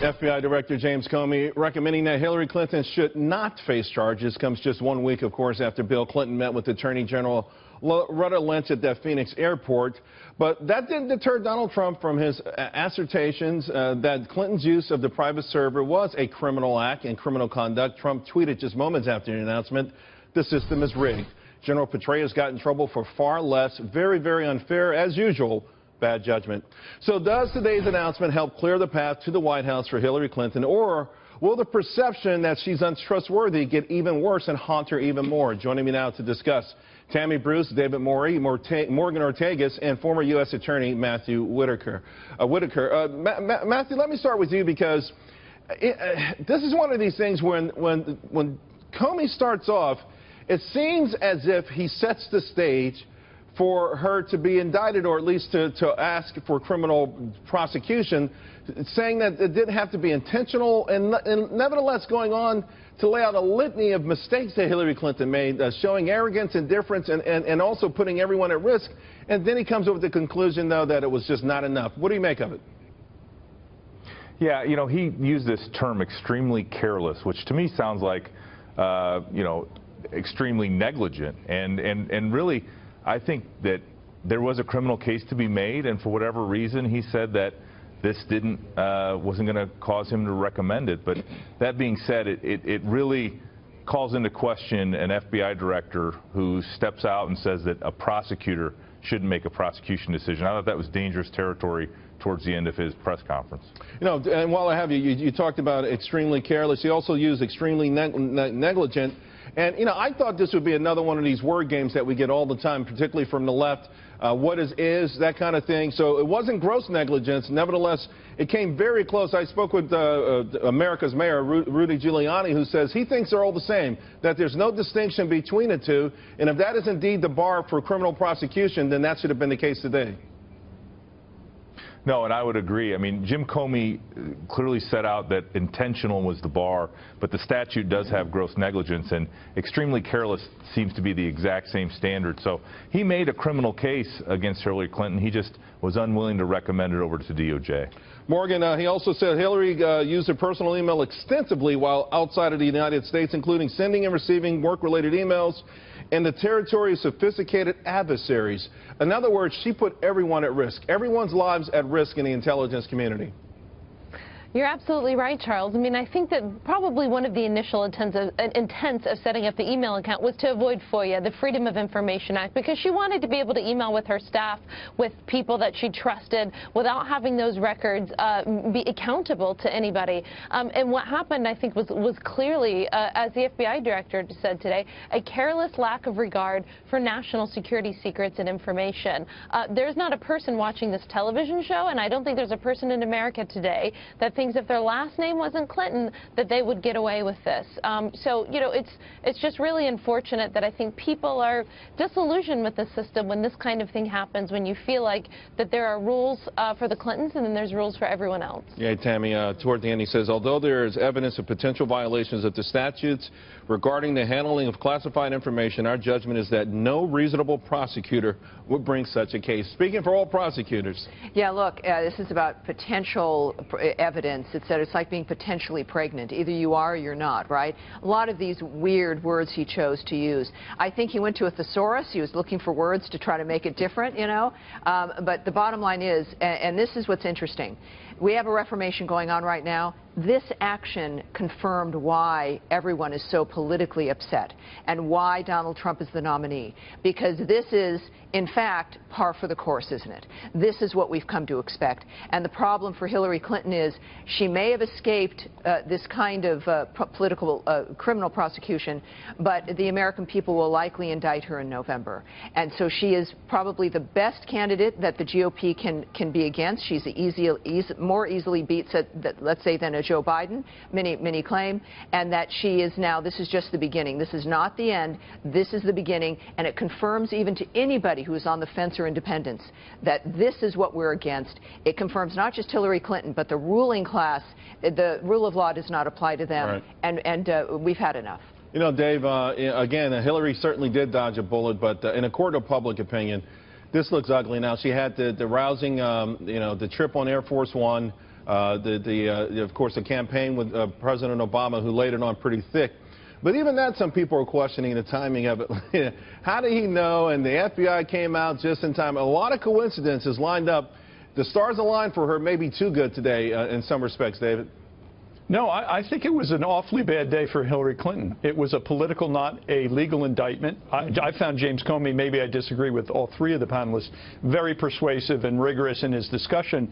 FBI Director James Comey recommending that Hillary Clinton should not face charges comes just 1 week, of course, after Bill Clinton met with Attorney General Loretta Lynch at that Phoenix airport. But that didn't deter Donald Trump from his assertions that Clinton's use of the private server was a criminal act and criminal conduct. Trump tweeted just moments after the announcement, "The system is rigged. General Petraeus got in trouble for far less. Very, very unfair, as usual. Bad judgment." So does today's announcement help clear the path to the White House for Hillary Clinton, or will the perception that she's untrustworthy get even worse and haunt her even more? Joining me now to discuss, Tammy Bruce, David Morey, Morgan Ortegas, and former U.S. Attorney Matthew Whitaker. Matthew, let me start with you, because this is one of these things when Comey starts off, it seems as if he sets the stage for her to be indicted, or at least to ask for criminal prosecution, saying that it didn't have to be intentional, and nevertheless going on to lay out a litany of mistakes that Hillary Clinton made, showing arrogance, indifference, and also putting everyone at risk. And then he comes up with the conclusion, though, that it was just not enough. What do you make of it? Yeah, you know, he used this term extremely careless, which to me sounds like, you know, extremely negligent. And really, I think that there was a criminal case to be made, and for whatever reason, he said that this wasn't going to cause him to recommend it. But that being said, it really calls into question an FBI director who steps out and says that a prosecutor shouldn't make a prosecution decision. I thought that was dangerous territory towards the end of his press conference. You know, and while I have you, you talked about extremely careless. You also used extremely negligent. And, you know, I thought this would be another one of these word games that we get all the time, particularly from the left. What is, that kind of thing. So it wasn't gross negligence. Nevertheless, it came very close. I spoke with America's mayor, Rudy Giuliani, who says he thinks they're all the same, that there's no distinction between the two. And if that is indeed the bar for criminal prosecution, then that should have been the case today. No, and I would agree. I mean, Jim Comey clearly set out that intentional was the bar, but the statute does have gross negligence, and extremely careless seems to be the exact same standard. So he made a criminal case against Hillary Clinton. He just was unwilling to recommend it over to DOJ. Morgan, he also said Hillary used her personal email extensively while outside of the United States, including sending and receiving work-related emails in the territory of sophisticated adversaries. In other words, she put everyone at risk, everyone's lives at risk in the intelligence community. You're absolutely right, Charles. I mean, I think that probably one of the initial intents of setting up the email account was to avoid FOIA, the Freedom of Information Act, because she wanted to be able to email with her staff, with people that she trusted, without having those records be accountable to anybody. And what happened, I think, was clearly, as the FBI director said today, a careless lack of regard for national security secrets and information. There's not a person watching this television show, and I don't think there's a person in America today that thinks if their last name wasn't Clinton, that they would get away with this. So, you know, it's just really unfortunate that I think people are disillusioned with the system when this kind of thing happens, when you feel like that there are rules for the Clintons and then there's rules for everyone else. Yeah, Tammy, toward the end he says, although there is evidence of potential violations of the statutes regarding the handling of classified information, our judgment is that no reasonable prosecutor would bring such a case. Speaking for all prosecutors. Yeah, look, this is about potential evidence. It's like being potentially pregnant. Either you are or you're not, right? A lot of these weird words he chose to use. I think he went to a thesaurus. He was looking for words to try to make it different, you know. But the bottom line is, and this is what's interesting, we have a reformation going on right now. This action confirmed why everyone is so politically upset and why Donald Trump is the nominee. Because this is, in fact, par for the course, isn't it? This is what we've come to expect. And the problem for Hillary Clinton is she may have escaped this kind of political criminal prosecution, but the American people will likely indict her in November. And so she is probably the best candidate that the GOP can be against. She's more easily beat, let's say, than a Joe Biden, many claim, and that she is now, this is just the beginning. This is not the end. This is the beginning, and it confirms even to anybody who is on the fence or independence that this is what we're against. It confirms not just Hillary Clinton, but the ruling class. The rule of law does not apply to them, right. and we've had enough. You know, Dave, again, Hillary certainly did dodge a bullet, but in a court of public opinion, this looks ugly now. She had the rousing, you know, the trip on Air Force One, Of course, the campaign with President Obama, who laid it on pretty thick. But even that, some people are questioning the timing of it. How did he know? And the FBI came out just in time. A lot of coincidences lined up. The stars aligned for her, maybe too good today in some respects, David. No, I think it was an awfully bad day for Hillary Clinton. It was a political, not a legal indictment. I found James Comey, maybe I disagree with all three of the panelists, very persuasive and rigorous in his discussion.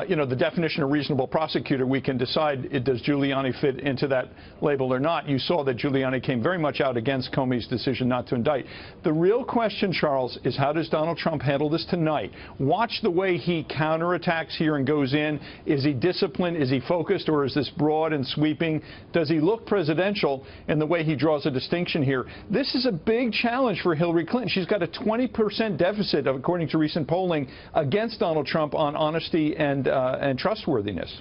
You know, the definition of reasonable prosecutor, we can decide, does Giuliani fit into that label or not. You saw that Giuliani came very much out against Comey's decision not to indict. The real question, Charles, is how does Donald Trump handle this tonight? Watch the way he counterattacks here and goes in. Is he disciplined? Is he focused? Or is this broad and sweeping? Does he look presidential in the way he draws a distinction here? This is a big challenge for Hillary Clinton. She's got a 20% deficit, according to recent polling, against Donald Trump on honesty and trustworthiness.